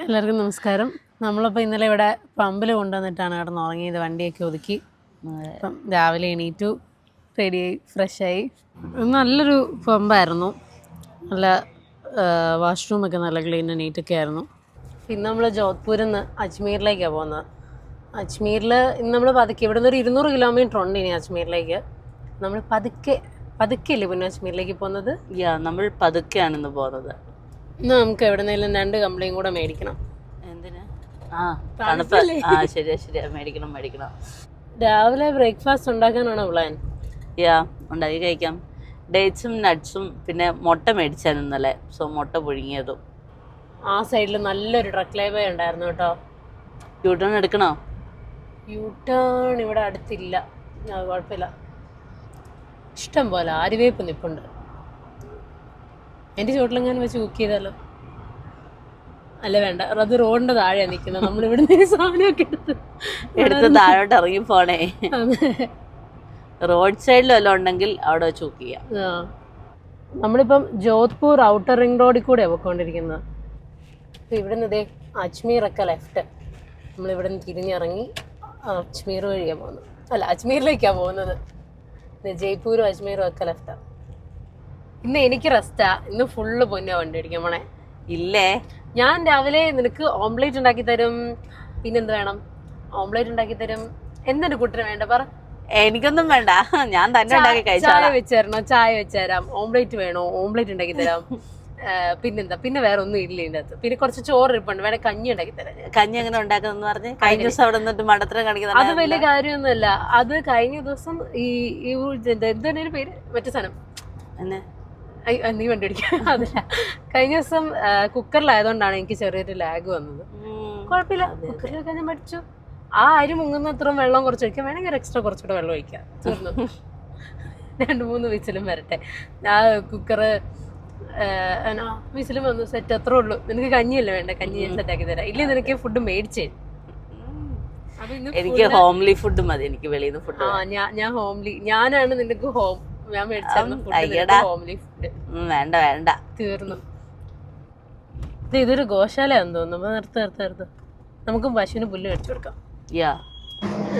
എല്ലാവർക്കും നമസ്കാരം. നമ്മളപ്പോൾ ഇന്നലെ ഇവിടെ പമ്പിൽ കൊണ്ടുവന്നിട്ടാണ് കിടന്ന് ഉറങ്ങിയത്. വണ്ടിയൊക്കെ ഒതുക്കി അപ്പം രാവിലെ എണീറ്റു, റെഡിയായി, ഫ്രഷായി. നല്ലൊരു പമ്പായിരുന്നു. നല്ല വാഷ്റൂമൊക്കെ നല്ല ക്ലീൻ നീറ്റൊക്കെ ആയിരുന്നു. ഇന്ന് നമ്മൾ ജോധ്പൂരിൽ നിന്ന് അജ്മീറിലേക്കാണ് പോകുന്നത്. അജ്മീറിൽ ഇന്ന് നമ്മൾ പതുക്കെ ഇവിടെ നിന്ന് ഒരു 200 കിലോമീറ്റർ ഉണ്ട് ഇനി അജ്മീറിലേക്ക്. നമ്മൾ പതുക്കെ അല്ലേ പിന്നെ അജ്മീറിലേക്ക് പോകുന്നത്? നമ്മൾ പതുക്കെയാണിന്ന് പോകുന്നത്. ഇന്ന് നമുക്ക് എവിടെന്നെങ്കിലും 2 കംപ്ലൈൻറ്റ് കൂടെ മേടിക്കണം. എന്തിനാ? തണുപ്പ്. ശരിയാ, മേടിക്കണം. രാവിലെ ബ്രേക്ക്ഫാസ്റ്റ് ഉണ്ടാക്കാനാണോ പ്ലാൻ? ഉണ്ടാക്കി കഴിക്കാം. ഡേറ്റ്സും നട്ട്സും പിന്നെ മുട്ട മേടിച്ചാൽ ഇന്നലെ. സോ മുട്ട പുഴുങ്ങിയതും. ആ സൈഡിൽ നല്ലൊരു ട്രക്ക് ലൈവേ ഉണ്ടായിരുന്നു കേട്ടോ. യൂട്ടേൺ എടുക്കണോ? യൂട്ടേൺ ഇവിടെ അടുത്തില്ല, അത് കുഴപ്പമില്ല. ഇഷ്ടം പോലെ ആര്യവേപ്പ് നിൽപ്പുണ്ട്. എൻ്റെ ചുവട്ടിലെങ്ങാനും വെച്ച് കുക്ക് ചെയ്താലോ? അല്ല വേണ്ട, അത് റോഡിൻ്റെ താഴെയാണ് നിൽക്കുന്നത്. നമ്മളിവിടെ നിന്ന് സാധനമൊക്കെ എടുത്ത് താഴോട്ട് ഇറങ്ങി പോണേ. റോഡ് സൈഡിൽ വല്ലതും ഉണ്ടെങ്കിൽ അവിടെ വെച്ച് കുക്ക് ചെയ്യാം. നമ്മളിപ്പം ജോധ്പൂർ ഔട്ടർ റിംഗ് റോഡിൽ കൂടെയാണ് പോയിക്കൊണ്ടിരിക്കുന്നത്. അപ്പം ഇവിടെ നിന്ന് ഇതേ അജ്മീറൊക്കെ ലെഫ്റ്റ്. നമ്മളിവിടെ നിന്ന് തിരിഞ്ഞിറങ്ങി അജ്മീർ വഴിയാണ് പോകുന്നത്. അല്ല, അജ്മീറിലേക്കാണ് പോകുന്നത്. ജയ്പൂരും അജ്മീറും ഒക്കെ ലെഫ്റ്റാണ്. ഇന്ന് എനിക്ക് റെസ്റ്റാ. ഇന്ന് ഫുള്ള് പൊന്നാ വണ്ടി അടിക്കാൻ പോണേ. ഇല്ലേ, ഞാൻ രാവിലെ നിനക്ക് ഓംലേറ്റ് ഉണ്ടാക്കി തരും. പിന്നെന്ത് വേണം? ഓംലേറ്റ് ഉണ്ടാക്കി തരും. എന്തിന്റെ കൂട്ടിന് വേണ്ട പറ? എനിക്കൊന്നും വേണ്ട, ഞാൻ തന്നെ ഉണ്ടാക്കി കഴിച്ചാ. ചായ വെച്ച് തരണോ? ചായ വെച്ച് തരാം. ഓംലേറ്റ് വേണോ? ഓംലേറ്റ് ഉണ്ടാക്കി തരാം. പിന്നെന്താ, പിന്നെ വേറെ ഒന്നും ഇല്ല ഇതിൻ്റെ അകത്ത്. പിന്നെ കുറച്ച് ചോറ് ഇരിപ്പുണ്ട്, വേണേ കഞ്ഞി ഉണ്ടാക്കി തരാം. കഞ്ഞി എങ്ങനെ ഉണ്ടാക്കുന്ന പറഞ്ഞ് കഴിഞ്ഞ ദിവസം അവിടെ നിന്നിട്ട് മടത്തരം കാണിക്കുന്നത്. അത് വലിയ കാര്യമൊന്നുമല്ല. അത് കഴിഞ്ഞ ദിവസം ഈ എന്താണ് പേര്, മറ്റേ സാധനം എന്നെ നീ വണ്ടി അടിക്കാം. അതല്ല, കഴിഞ്ഞ ദിവസം കുക്കറിലായതുകൊണ്ടാണ് എനിക്ക് ചെറിയൊരു ലാഗ് വന്നത്. കുഴപ്പമില്ല, കുക്കറിലൊക്കെ ഞാൻ പഠിച്ചു. ആ അരി മുങ്ങുന്ന അത്രയും വെള്ളം കുറച്ച് ഒഴിക്കാം. വേണമെങ്കിൽ ഒരു എക്സ്ട്രാ കുറച്ചുകൂടെ വെള്ളം ഒഴിക്കാം. തീർന്നു. 2-3 വിസിലും വരട്ടെ. ആ കുക്കറ് വിസിലും വന്നു, സെറ്റ്. അത്രേ ഉള്ളൂ. നിനക്ക് കഞ്ഞിയല്ലേ വേണ്ട? കഞ്ഞി ഞാൻ സെറ്റാക്കി തരാം. ഇല്ലേ നിനക്ക് ഫുഡ് മേടിച്ചേ. എനിക്ക് ഹോംലി ഫുഡ് മതി. എനിക്ക് വെളിയിൽ നിന്ന് ഫുഡ്. ഞാൻ ഹോംലി. ഞാനാണ് നിനക്ക് ഹോം. ഞാൻ മേടിച്ചായിരുന്നു ഹോംലി ഫുഡ്. വേണ്ട, തീർന്നു. ഇതൊരു ഗോശാലയാന്ന് തോന്നുന്നു. നിർത്ത്. നമുക്ക് പശുവിന് പുല്ല് മേടിച്ചു കൊടുക്കാം.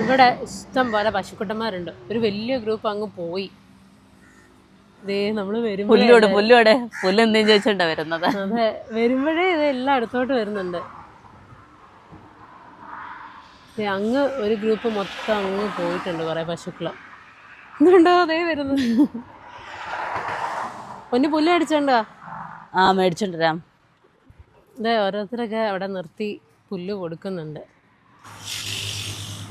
ഇവിടെ ഇഷ്ടം പോലെ പശുക്കുട്ടന്മാരുണ്ട്. ഒരു വലിയ ഗ്രൂപ്പ് അങ്ങ് പോയി. നമ്മള് പുല്ല് എന്തെങ്കിലും ചോദിച്ചോണ്ടാ വരുന്നത്. അതെ, വരുമ്പോഴേ ഇത് എല്ലാം അടുത്തോട്ട് വരുന്നുണ്ട്. അങ്ങ് ഒരു ഗ്രൂപ്പ് മൊത്തം അങ്ങ് പോയിട്ടുണ്ട്. കുറെ പശുക്കള് എന്തുണ്ടോ അതേ വരുന്നു. പൊന്നു പുല്ല് മേടിച്ചോണ്ടാ? മേടിച്ചോണ്ടരാം. അതെ, ഓരോരുത്തരൊക്കെ അവിടെ നിർത്തി പുല്ല് കൊടുക്കുന്നുണ്ട്.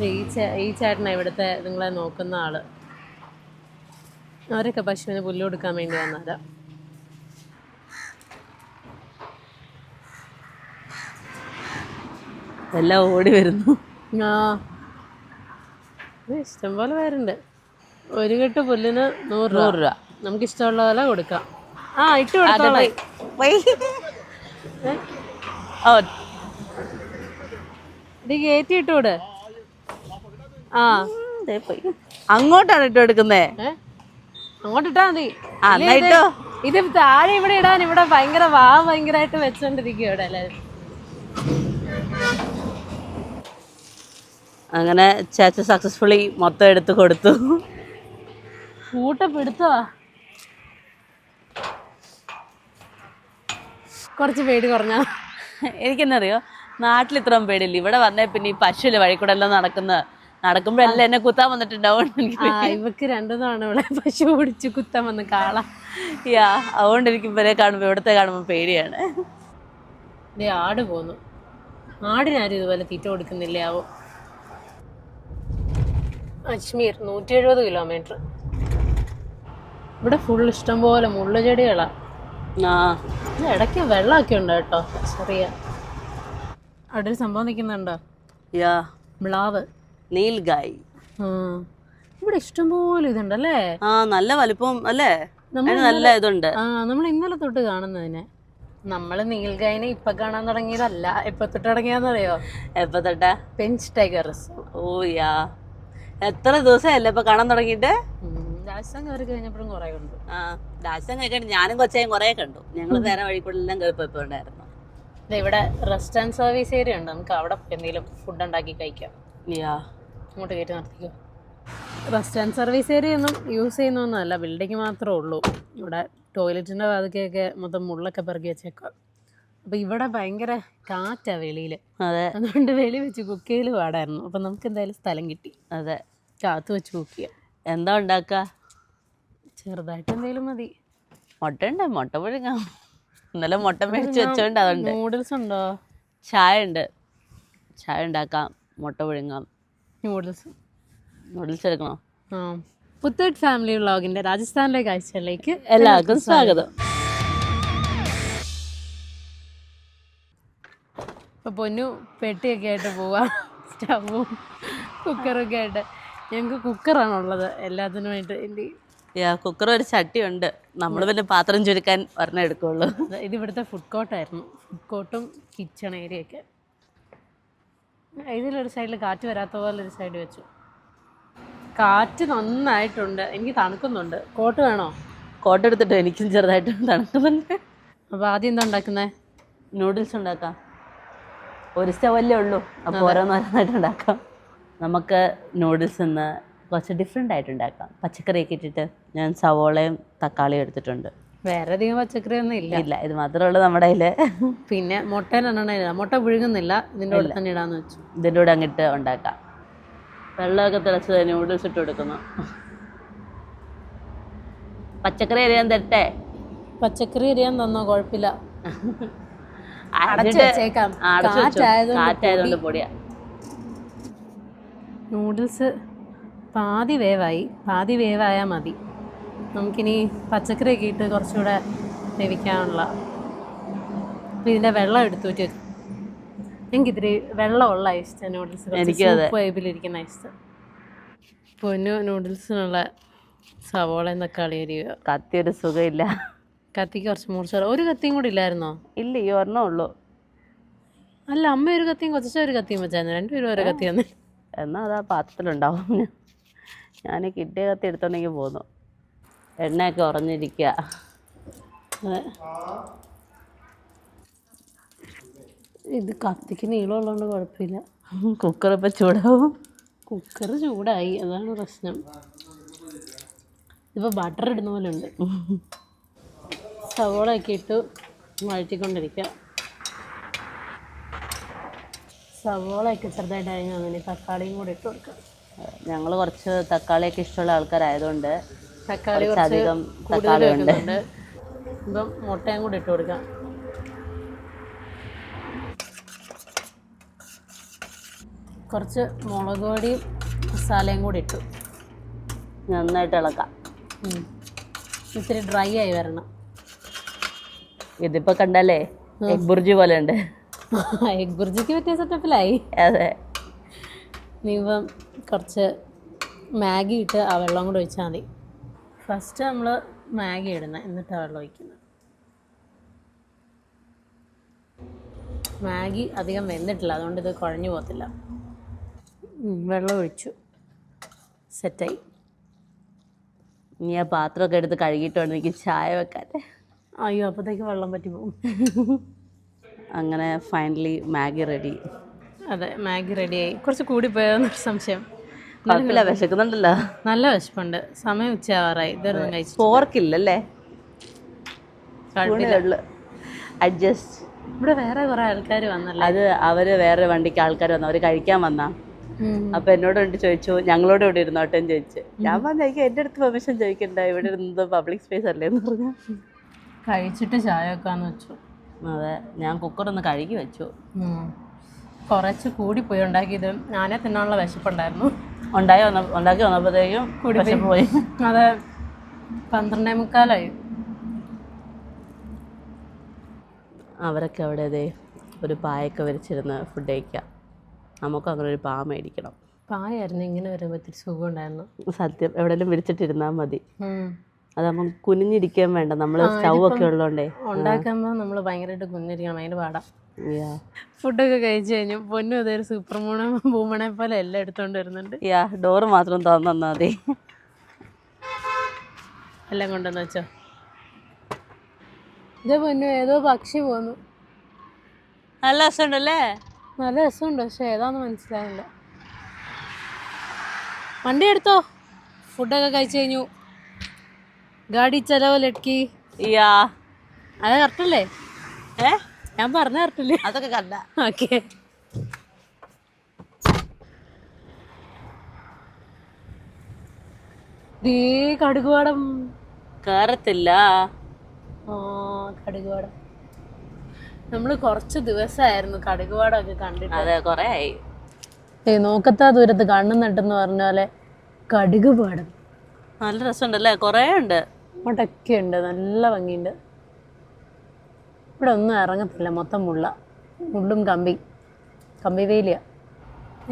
ഈ ചേട്ടനാണ് ഇവിടുത്തെ നിങ്ങളെ നോക്കുന്ന ആള്. അവരൊക്കെ പശുവിന് പുല്ല് കൊടുക്കാൻ വേണ്ടി വന്നതാ. എല്ലാം ഓടി വരുന്നു. ഇഷ്ടംപോലെ പേരുണ്ട്. ഒരു കെട്ട് പുല്ലിന് 100 രൂപ. നമുക്ക് ഇഷ്ടമുള്ള പോലെ കൊടുക്കാം. ഇട്ട് കൊടുത്തോളാം. ഇത് കയറ്റി ഇട്ടൂടെ? അങ്ങോട്ടാണ് ഇട്ട് കൊടുക്കുന്നേ. അങ്ങോട്ട് ഇട്ടാ മതി. ഇത് താഴെ ഇവിടെ ഇടാൻ ഇവിടെ ഭയങ്കരമായിട്ട് വെച്ചോണ്ടിരിക്കും ഇവിടെ എല്ലാരും. അങ്ങനെ ചേച്ചി സക്സസ്ഫുള്ളി മൊത്തം എടുത്ത് കൊടുത്തു. കൂട്ടപ്പെടുത്തുവാ. കുറച്ച് പേടി കുറഞ്ഞ. എനിക്കെന്നറിയോ, നാട്ടിൽ ഇത്രയും പേടില്ല. ഇവിടെ വന്നേ പിന്നെ ഈ പശുവില് വഴി കൂടെ എല്ലാം നടക്കുമ്പോഴെല്ലാം എന്നെ കുത്താൻ വന്നിട്ടുണ്ടാവും. ഇവക്ക് 2 തവണ ഇവിടെ പശു ഓടിച്ച് കുത്താൻ വന്ന് കാള. അതുകൊണ്ട് എനിക്ക് ഇവരെ കാണുമ്പോ, ഇവിടത്തെ കാണുമ്പോ പേടിയാണ്. ആട് പോന്നു. ആടിനാരും ഇതുപോലെ തീറ്റ കൊടുക്കുന്നില്ലേ ആവോ? അജ്മീർ 170 കിലോമീറ്റർ. ഇവിടെ ഫുൾ ഇഷ്ടംപോലെ മുള്ളു ചെടികളാ. ഇടയ്ക്ക് വെള്ളമൊക്കെ ഉണ്ട് കേട്ടോ. ചെറിയ അവിടെ ഒരു സംഭവം നിൽക്കുന്നുണ്ടോ? മ്ലാവ്, നീൽഗായ്. ഇവിടെ ഇഷ്ടംപോലെ ഇതുണ്ടല്ലേ. നല്ല വലുപ്പം അല്ലേ? നല്ല ഇതുണ്ട്. നമ്മൾ ഇന്നലെ തൊട്ട് കാണുന്നതിനെ. നമ്മള് നീൽഗായിനെ ഇപ്പൊ കാണാൻ തുടങ്ങിയതല്ല. എപ്പൊ തൊട്ട് തുടങ്ങിയാന്നറിയോ? എപ്പൊ തൊട്ടാ? Pench tiger reserve. എത്ര ദിവസമല്ലേ ഇപ്പൊ കാണാൻ തുടങ്ങിയിട്ട്? രാജസ്ഥാൻ കയറി കഴിഞ്ഞപ്പോഴും കുറെ ഉണ്ട്. രാജസ്ഥാൻ കഴിക്കണ്ട. ഞാനും കൊച്ചായും കുറെ കണ്ടു. ഞങ്ങള് നേരെ വഴിക്കൂടെല്ലാം കയറിപ്പോയിണ്ടായിരുന്നു. ഇവിടെ റെസ്റ്റ് ആൻഡ് സർവീസ് ഏരിയ ഉണ്ട്, നമുക്ക് അവിടെ എന്തെങ്കിലും ഫുഡ് ഉണ്ടാക്കി കഴിക്കാം. ഇങ്ങോട്ട് കയറ്റി നിർത്തിക്കോ. റെസ്റ്റ് ആൻഡ് സർവീസ് ഏരിയ ഒന്നും യൂസ് ചെയ്യുന്നൊന്നുമല്ല, ബിൽഡിങ് മാത്രമേ ഉള്ളൂ. ഇവിടെ ടോയ്ലറ്റിൻ്റെ വാതിക്കൊക്കെ മൊത്തം മുള്ളൊക്കെ പെറുക്കി വെച്ചേക്കാം. അപ്പോൾ ഇവിടെ ഭയങ്കര കാറ്റാണ് വെളിയിൽ. അതെ, അതുകൊണ്ട് വെളി വെച്ച് കുക്ക് ചെയ്യൽ പാടായിരുന്നു. അപ്പം നമുക്ക് എന്തായാലും സ്ഥലം കിട്ടി. അതെ, കാത്ത് വെച്ച് കുക്ക് ചെയ്യാം. എന്താ ഉണ്ടാക്കുക? ചെറുതായിട്ട് എന്തെങ്കിലും മതി. മുട്ട ഉണ്ട്, മുട്ട പുഴുങ്ങാം. ഇന്നലെ മുട്ട മേടിച്ച് വെച്ചോണ്ട് അതുണ്ട്. നൂഡിൽസ് ഉണ്ടോ? ചായ ഉണ്ട്, ചായ ഉണ്ടാക്കാം. മുട്ട പുഴുങ്ങാം. നൂഡിൽസ് എടുക്കണോ? പുത്തേഡ് ഫാമിലി വ്ളോഗിൻ്റെ രാജസ്ഥാനിലെ കാഴ്ചകളിലേക്ക് എല്ലാവർക്കും സ്വാഗതം. ഇപ്പോൾ പൊന്നു പെട്ടിയൊക്കെ ആയിട്ട് പോവാ, സ്റ്റവും കുക്കറൊക്കെ ആയിട്ട്. ഞങ്ങൾക്ക് കുക്കറാണുള്ളത് എല്ലാത്തിനുമായിട്ട്. കുക്കർ ഒരു ചട്ടിയുണ്ട്, നമ്മൾ പിന്നെ പാത്രം ചുരുക്കാൻ ഒരെണ്ണം എടുക്കുള്ളൂ. ഇത് ഇവിടുത്തെ ഫുഡ് കോർട്ടായിരുന്നു, ഫുഡ് കോർട്ടും കിച്ചൺ ഏരിയയൊക്കെ. ഇതിലൊരു സൈഡിൽ കാറ്റ് വരാത്ത പോലെ ഒരു സൈഡ് വെച്ചു. കാറ്റ് നന്നായിട്ടുണ്ട്, എനിക്ക് തണുക്കുന്നുണ്ട്. കോട്ട് വേണോ? കോട്ട് എടുത്തിട്ടോ, എനിക്കും ചെറുതായിട്ട് തണുക്കുന്നുണ്ട്. അപ്പോൾ ആദ്യം എന്താ ഉണ്ടാക്കുന്നത്? നൂഡിൽസ് ഉണ്ടാക്കാം. ഒരു സ്റ്റവല്ലേ ഉള്ളൂ, അപ്പോൾ ഓരോന്നോരോന്നായിട്ട് ഉണ്ടാക്കാം. നമുക്ക് നൂഡിൽസ് ഇന്ന് കുറച്ച് ഡിഫറെൻ്റ് ആയിട്ട് ഉണ്ടാക്കാം. പച്ചക്കറിയൊക്കെ ഇട്ടിട്ട് ഞാൻ സവോളയും തക്കാളിയും എടുത്തിട്ടുണ്ട്. വേറെ അധികം പച്ചക്കറി ഒന്നും ഇല്ല, ഇത് മാത്രമേ ഉള്ളൂ നമ്മുടെ കയ്യിൽ. പിന്നെ മുട്ട പുഴുങ്ങുന്നില്ല, ഇതിൻ്റെ കൂടെ തന്നെ ഇടാന്ന് വെച്ചു. ഇതിൻ്റെ കൂടെ അങ്ങിട്ട് ഉണ്ടാക്കാം. വെള്ളമൊക്കെ തിളച്ചത് നൂഡിൽസ് ഇട്ട് കൊടുക്കുന്നു. പച്ചക്കറി അരിയാൻ തരട്ടെ? പച്ചക്കറി അരിയാൻ തന്നോ? കുഴപ്പമില്ല, കാറ്റായതുകൊണ്ട് പൊടിയാ. നൂഡിൽസ് പാതി വേവായാൽ മതി. നമുക്കിനി പച്ചക്കറിയൊക്കെ ഇട്ട് കുറച്ചുകൂടെ വേവിക്കാനുള്ള. അപ്പോൾ ഇതിൻ്റെ വെള്ളം എടുത്തുവെച്ച് എനിക്കിത്തിരി വെള്ളമുള്ള ഇഷ്ടം നൂഡിൽസ്, വൈബിലിരിക്കുന്ന ഇഷ്ടം. പൊന്നു നൂഡിൽസിനുള്ള സവോളയും തക്കാളി അരിയുക. കത്തി ഒരു സുഖമില്ല, കത്തിക്ക് കുറച്ച് മൂർച്ച. ഒരു കത്തിയും കൂടി ഇല്ലായിരുന്നോ? ഇല്ല, ഈ ഒരെണ്ണം ഉള്ളൂ. അല്ല, അമ്മ ഒരു കത്തിയും കൊച്ച ഒരു കത്തിയും വെച്ചായിരുന്നു, രണ്ടുപേരും ഓരോ കത്തി വന്നു. എന്നാൽ അതാ പാത്രത്തിലുണ്ടാവും. ഞാൻ കിട്ടിയ കത്തി എടുത്തോണ്ടെങ്കിൽ പോന്നു. എണ്ണയൊക്കെ ഉറഞ്ഞിരിക്കുക. ഇത് കത്തിക്ക് നീളമുള്ളതുകൊണ്ട് കുഴപ്പമില്ല. കുക്കർ ഇപ്പം ചൂടാവും. കുക്കർ ചൂടായി, അതാണ് പ്രശ്നം. ഇപ്പോൾ ബട്ടർ ഇടുന്ന പോലെ ഉണ്ട്. സവോളയൊക്കെ ഇട്ട് വഴറ്റിക്കൊണ്ടിരിക്കുക. സവോളയൊക്കെ ചെറുതായിട്ട് അരിഞ്ഞു തക്കാളിയും കൂടി ഇട്ട് കൊടുക്കുക. ഞങ്ങൾ കുറച്ച് തക്കാളിയൊക്കെ ഇഷ്ടമുള്ള ആൾക്കാരായതുകൊണ്ട് തക്കാളി അധികം തക്കാളി ഉണ്ട്. ഇപ്പം മുട്ടയും കൂടി ഇട്ട് കൊടുക്കാം. കുറച്ച് മുളക് പൊടിയും മസാലയും കൂടി ഇട്ടു. നന്നായിട്ട് ഇളക്കാം. ഇത്തിരി ഡ്രൈ ആയി വരണം. ഇതിപ്പോൾ കണ്ടാലേ എഗ് ബുർജി പോലെ ഉണ്ട്. എഗ് ബുർജിക്ക് പറ്റിയ സെറ്റപ്പിലായി. അതെ, നീ ഇപ്പം കുറച്ച് മാഗി ഇട്ട് ആ വെള്ളം കൂടെ ഒഴിച്ചാൽ മതി. ഫസ്റ്റ് നമ്മൾ മാഗി ഇടുന്നത്, എന്നിട്ട് ആ വെള്ളം ഒഴിക്കുന്നത്. മാഗി അധികം വെന്തിട്ടില്ല, അതുകൊണ്ട് ഇത് കുഴഞ്ഞു പോകത്തില്ല. വെള്ളം ഒഴിച്ചു, സെറ്റായി. ഇനി ആ പാത്രമൊക്കെ എടുത്ത് കഴുകിയിട്ടുണ്ട് എനിക്ക് ചായ വെക്കാൻ. അയ്യോ, അപ്പോഴത്തേക്ക് വെള്ളം പറ്റി പോകും. അങ്ങനെ ഫൈനലി മാഗി റെഡി. അതെ, മാഗി റെഡിയായി. കുറച്ച് കൂടിപ്പോയെന്നൊരു സംശയം. കുഴപ്പമില്ല, വിശക്കുന്നുണ്ടല്ലോ. നല്ല വിശപ്പുണ്ട്, സമയം ഉച്ചയാവാറായി. ഇതൊന്നും കഴിച്ചു. പോർക്കില്ലല്ലേ? അഡ്ജസ്റ്റ്. ഇവിടെ വേറെ കുറെ ആൾക്കാർ വന്നല്ലോ. അത് അവര് വേറെ വണ്ടിക്ക് ആൾക്കാർ വന്നു, അവര് കഴിക്കാൻ വന്നാ. അപ്പൊ എന്നോട് കൊണ്ട് ചോദിച്ചു, ഞങ്ങളോട് ഇവിടെ ഇരുന്നോട്ടെ എന്ന് ചോദിച്ചു. ഞാൻ പറഞ്ഞ എൻ്റെ അടുത്ത് പെർമിഷൻ ചോദിക്കണ്ട, ഇവിടെ ഇരുന്നത് പബ്ലിക് സ്പേസ് അല്ലേ എന്ന് പറഞ്ഞു. കഴിച്ചിട്ട് ചായ വെക്കാന്ന് വെച്ചു. അതെ, ഞാൻ കുക്കറൊന്ന് കഴുകി വെച്ചു. കുറച്ച് കൂടിപ്പോയി ഉണ്ടാക്കിയത്. ഞാനേ തിന്നാനുള്ള വിശപ്പുണ്ടായിരുന്നു. ഉണ്ടാക്കി വന്നപ്പോഴത്തേക്കും കൂടിപ്പോയി. അതെ, 12:45 അവരൊക്കെ അവിടെ അതെ ഒരു പായൊക്കെ വരച്ചിരുന്ന് ഫുഡ് കഴിക്കാം. നമുക്ക് അങ്ങനെ ഒരു പാ മേടിക്കണം. പായായിരുന്നു, ഇങ്ങനെ വരുമ്പോൾ ഇത്തിരി സുഖം ഉണ്ടായിരുന്നു. സത്യം, എവിടെയെങ്കിലും വിരിച്ചിട്ടിരുന്നാൽ മതി. അതാകുമ്പോൾ കുനിഞ്ഞിരിക്കാൻ വേണ്ട, നമ്മൾ സ്റ്റൗ ഒക്കെ ഉള്ളതുകൊണ്ടേ. ഉണ്ടാക്കുമ്പോൾ നമ്മൾ ഭയങ്കരമായിട്ട് കുനിഞ്ഞിരിക്കണം, അതിന് പാടാം. ഫുഡൊക്കെ കഴിച്ചു കഴിഞ്ഞു. പൊന്നും അതൊരു സൂപ്പർ വുമണെ പോലെ എല്ലാം എടുത്തോണ്ട് വരുന്നുണ്ട്. ഡോറ് മാത്രം തുറന്നു തന്നാൽ മതി. എല്ലാം കൊണ്ടുവന്ന് വെച്ചോ. ഇതേ പൊന്നു ഏതോ പക്ഷി പോന്നു. നല്ല രസമുണ്ടല്ലേ? നല്ല രസമുണ്ട്, പക്ഷെ ഏതാന്ന് മനസ്സിലായില്ല. വണ്ടി എടുത്തോ, ഫുഡൊക്കെ കഴിച്ചു കഴിഞ്ഞു. ഗാഡി ചലോ ലഡ്കി. യാ. അത് കറക്റ്റല്ലേ? ഞാൻ പറഞ്ഞ കറക്റ്റല്ലേ? അതൊക്കെ കണ്ട. ഓക്കെ. കടുകുവാടം കേറത്തില്ല. കടുകുവാടം നമ്മള് കുറച്ച് ദിവസമായിരുന്നു കടുകുവാടൊക്കെ കണ്ടിട്ട്. അതെ, കൊറേ ആയി. നോക്കത്താ ദൂരത്ത് കണ്ണും നട്ടെന്ന് പറഞ്ഞ പോലെ കടുകുപാടം. നല്ല രസമുണ്ടല്ലേ? കൊറേ ഉണ്ട്. അങ്ങോട്ടൊക്കെ ഉണ്ട്, നല്ല ഭംഗിയുണ്ട്. ഇവിടെ ഒന്നും ഇറങ്ങത്തില്ല, മൊത്തം മുള്ളും കമ്പി വേലിയ.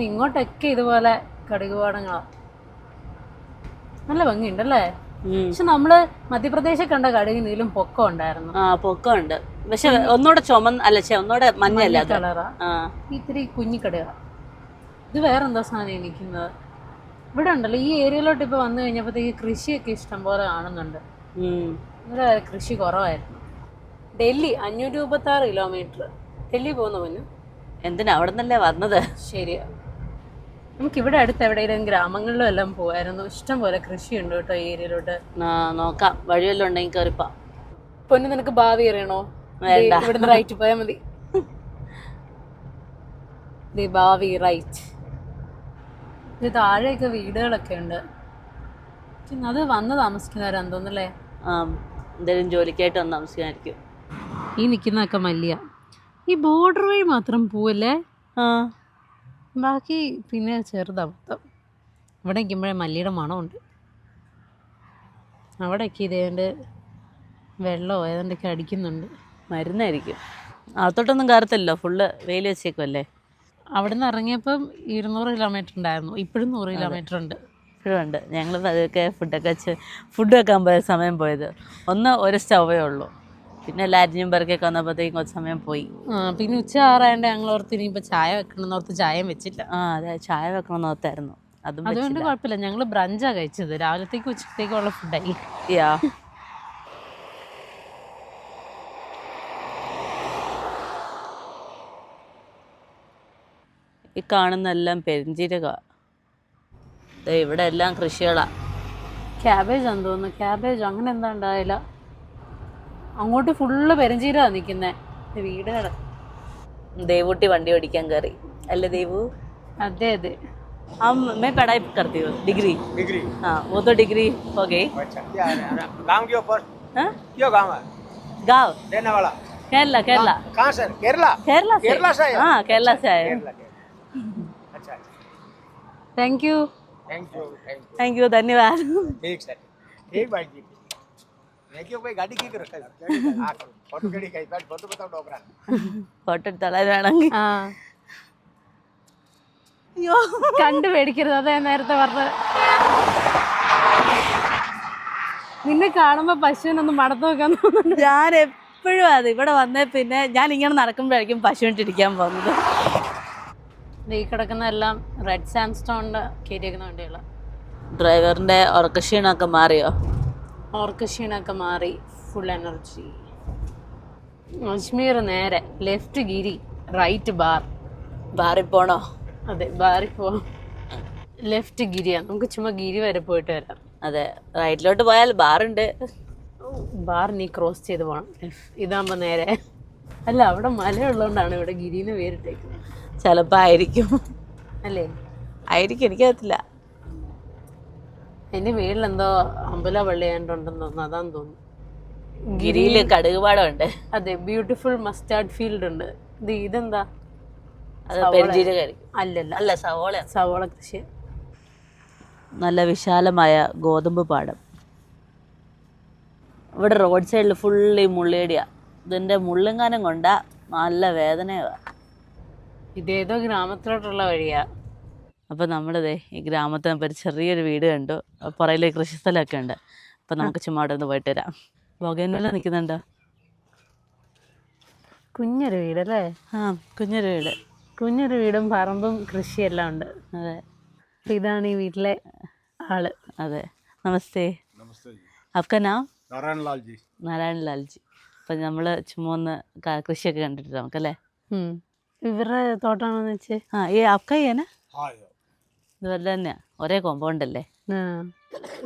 ഇങ്ങോട്ടൊക്കെ ഇതുപോലെ കടുകുപാടങ്ങളാ. നല്ല ഭംഗിയുണ്ടല്ലേ? പക്ഷെ നമ്മള് മധ്യപ്രദേശിൽ കണ്ട കടുകിനും പൊക്കം ഉണ്ടായിരുന്നു. പൊക്കം ഉണ്ട്, പക്ഷെ ഒന്നുകൂടെ ഒന്നുകൂടെ മഞ്ഞല്ല കളറാ. ഇത്തിരി കുഞ്ഞിക്കടുക. ഇത് വേറെന്താ സാധനം നിൽക്കുന്നത്? ഇവിടെ ഉണ്ടല്ലോ ഈ ഏരിയയിലോട്ട് ഇപ്പൊ വന്നു കഴിഞ്ഞപ്പോഴത്തേക്ക് കൃഷിയൊക്കെ ഇഷ്ടം പോലെ കാണുന്നുണ്ട്. ഇവിടെ കൃഷി കുറവായിരുന്നു. ഡൽഹി 526 കിലോമീറ്റർ. ഡൽഹി പോകുന്ന മുന്നു എന്തിനാ അവിടെ നിന്നല്ലേ വന്നത്? ശരിയാ. നമുക്ക് ഇവിടെ അടുത്ത് എവിടെയെങ്കിലും ഗ്രാമങ്ങളിലും എല്ലാം പോയായിരുന്നു. ഇഷ്ടം പോലെ കൃഷിയുണ്ട് കേട്ടോ ഈ ഏരിയയിലോട്ട്. നോക്കാം, വഴിയെല്ലാം ഉണ്ടെങ്കിൽ കയറിപ്പാ. പൊന്നു നിനക്ക് ഭാവി അറിയണോ? ഇവിടുന്ന് റൈറ്റ് പോയാൽ മതി. ഭാവി റൈറ്റ്. ഇത് താഴെയൊക്കെ വീടുകളൊക്കെ ഉണ്ട്. അത് വന്ന് താമസിക്കുന്നവരാന്ന് തോന്നുന്നല്ലേ? എന്തെങ്കിലും ജോലിക്കായിട്ട് വന്ന് താമസിക്കാനായിരിക്കും. ഈ നിൽക്കുന്നതൊക്കെ മല്ലിയ. ഈ ബോർഡർ വഴി മാത്രം പോവല്ലേ? ബാക്കി പിന്നെ ചെറുതാ മൊത്തം. ഇവിടെ നിൽക്കുമ്പോഴേ മല്ലിയുടെ മണമുണ്ട്. അവിടെയൊക്കെ ഇതേണ്ട് വെള്ളമോ ഏതാണ്ടൊക്കെ അടിക്കുന്നുണ്ട്. മരുന്നായിരിക്കും. അകത്തോട്ടൊന്നും കയറത്തില്ലോ, ഫുള്ള് വെയിൽ വെച്ചേക്കുമല്ലേ. അവിടെ നിന്ന് ഇറങ്ങിയപ്പം 200 കിലോമീറ്റർ ഉണ്ടായിരുന്നു. ഇപ്പോഴും 100 കിലോമീറ്റർ ഉണ്ട്. ഇപ്പോഴും ഉണ്ട്. ഞങ്ങൾ അതൊക്കെ ഫുഡ് വെക്കാൻ പോയ സമയം പോയത്. ഒരു സ്റ്റവേ ഉള്ളൂ. പിന്നെ എല്ലാവരും പേർക്കൊക്കെ വന്നപ്പോഴത്തേക്കും കുറച്ച് സമയം പോയി. പിന്നെ ഉച്ച ആറായണ്ട് ഞങ്ങൾ ഓർത്ത് ഇനിയിപ്പോൾ ചായ വെക്കണം ഓർത്ത് ചായയും വെച്ചില്ല. അതെ, ചായ വെക്കണം ഓർത്തായിരുന്നു. അതുകൊണ്ട് കുഴപ്പമില്ല. ഞങ്ങൾ ബ്രഞ്ചാ കഴിച്ചത്. രാവിലത്തേക്കും ഉച്ചത്തേക്കും ഉള്ള ഫുഡായി. ഈ കാണുന്നെല്ലാം പെരിഞ്ചീരക. ഇവിടെ എല്ലാം കൃഷികളാ. ക്യാബേജ് ആണെന്ന് തോന്നുന്നു. ക്യാബേജ് അങ്ങനെ എന്താ ഉണ്ടായില്ല. അങ്ങോട്ട് ഫുള്ള് പെരിഞ്ചീരകാ നിൽക്കുന്നേ. വീടുകൾ. ദേവൂട്ടി വണ്ടി ഓടിക്കാൻ കയറി അല്ലേ ദേവു? അതെ അതെ. मैं पढ़ाई करती हूँ, डिग्री। हाँ, वो तो डिग्री हो गई। गांव के ऊपर क्यों गांव है? गांव रहने वाला केरला। कहाँ से? केरला से आए? हाँ, केरला से आए। अच्छा, थैंक यू थैंक यू, धन्यवाद। ठीक सर, ठीक भाई जी। देखियो भाई गाड़ी की रखा है। फोटो केड़ी कई बैठ फोटो बताओ डोबरा ഫോട്ടോ എടുത്താലേ വേണമെങ്കിൽ. കണ്ടു പേടിക്കരുത്. അതാ നേരത്തെ പറഞ്ഞത്. നിന്നെ കാണുമ്പോ പശുവിനൊന്ന് മടത്ത് നോക്കാൻ തോന്നുന്നു. ഞാൻ എപ്പോഴും അത് ഇവിടെ വന്നേ പിന്നെ ഞാൻ ഇങ്ങനെ നടക്കുമ്പോഴായിരിക്കും പശുവിട്ടിരിക്കാൻ പോകുന്നത്. ഈ കിടക്കുന്നതെല്ലാം റെഡ് സാൻഡ്സ്റ്റോണിന്റെ കയറ്റിയേക്കുന്ന വണ്ടികളാണ്. ഡ്രൈവറിന്റെ ഉറക്കക്ഷീണമൊക്കെ മാറിയോ? ഓർക്കക്ഷീണൊക്കെ മാറി. Full energy. അജ്മീർ നേരെ ലെഫ്റ്റ് ഗിരി, റൈറ്റ് ബാറിൽ പോണോ? അതെ, ബാറിൽ പോവാം. ലെഫ്റ്റ് ഗിരിയാണ്. നമുക്ക് ചുമ്മാ ഗിരി വരെ പോയിട്ട് വരാം. അതെ, റൈറ്റിലോട്ട് പോയാൽ ബാറുണ്ട്. ബാർ നീ ക്രോസ് ചെയ്ത് പോകണം. ഇതാകുമ്പോ നേരെ. അല്ല, അവിടെ മലയുള്ളതുകൊണ്ടാണ് ഇവിടെ ഗിരിന്ന് പേരിട്ടേക്കുന്നത്. ചിലപ്പോ ആയിരിക്കും. അല്ലേ? ആയിരിക്കും, എനിക്കറിയത്തില്ല. എന്റെ വീട്ടിലെന്തോ അമ്പല പള്ളിയാണ്ടുണ്ടെന്ന് തോന്നുന്നു. അതാന്ന് തോന്നുന്നു. ഗിരിയില് കടുകുപാടമുണ്ട്. അതെ, ബ്യൂട്ടിഫുൾ മസ്റ്റാർഡ് ഫീൽഡ് ഉണ്ട്. ഇതെന്താ? അല്ല, സവോള കൃഷി. നല്ല വിശാലമായ ഗോതമ്പ് പാടം. ഇവിടെ റോഡ് സൈഡിൽ ഫുള്ള് ഈ മുള്ളേടിയാ. ഇതിന്റെ മുള്ളെങ്ങാനം കൊണ്ടാ നല്ല വേദനയാ. ഇതേതോ ഗ്രാമത്തിലോട്ടുള്ള വഴിയാ. അപ്പൊ നമ്മളിതേ ഈ ഗ്രാമത്തിൽ ഒരു ചെറിയൊരു വീട് കണ്ടു. പുറയിലെ കൃഷിസ്ഥലമൊക്കെ ഉണ്ട്. അപ്പൊ നമുക്ക് ചുമ്മാ അവിടെ ഒന്ന് പോയിട്ട് വരാം. ബൊഗൈൻവില്ല നിൽക്കുന്നുണ്ടോ? കുഞ്ഞൊരു വീടല്ലേ? കുഞ്ഞൊരു വീടും പറമ്പും കൃഷിയെല്ലാം ഉണ്ട്. അതെ. ഇതാണ് ഈ വീട്ടിലെ ആള്. അതെ, നമസ്തേ. आपका नाम? नारायण लाल जी. നാരായൺ ലാൽജി. അപ്പം നമ്മൾ ചുമ്മാ ഒന്ന് കൃഷിയൊക്കെ കണ്ടിട്ട് നമുക്കല്ലേ? ഇവരുടെ തോട്ടാണെന്ന് വെച്ച് ആ ഈ അക്കയ്യന हाँ यो ഇതുപോലെ തന്നെയാ, ഒരേ കോമ്പൗണ്ട് അല്ലേ.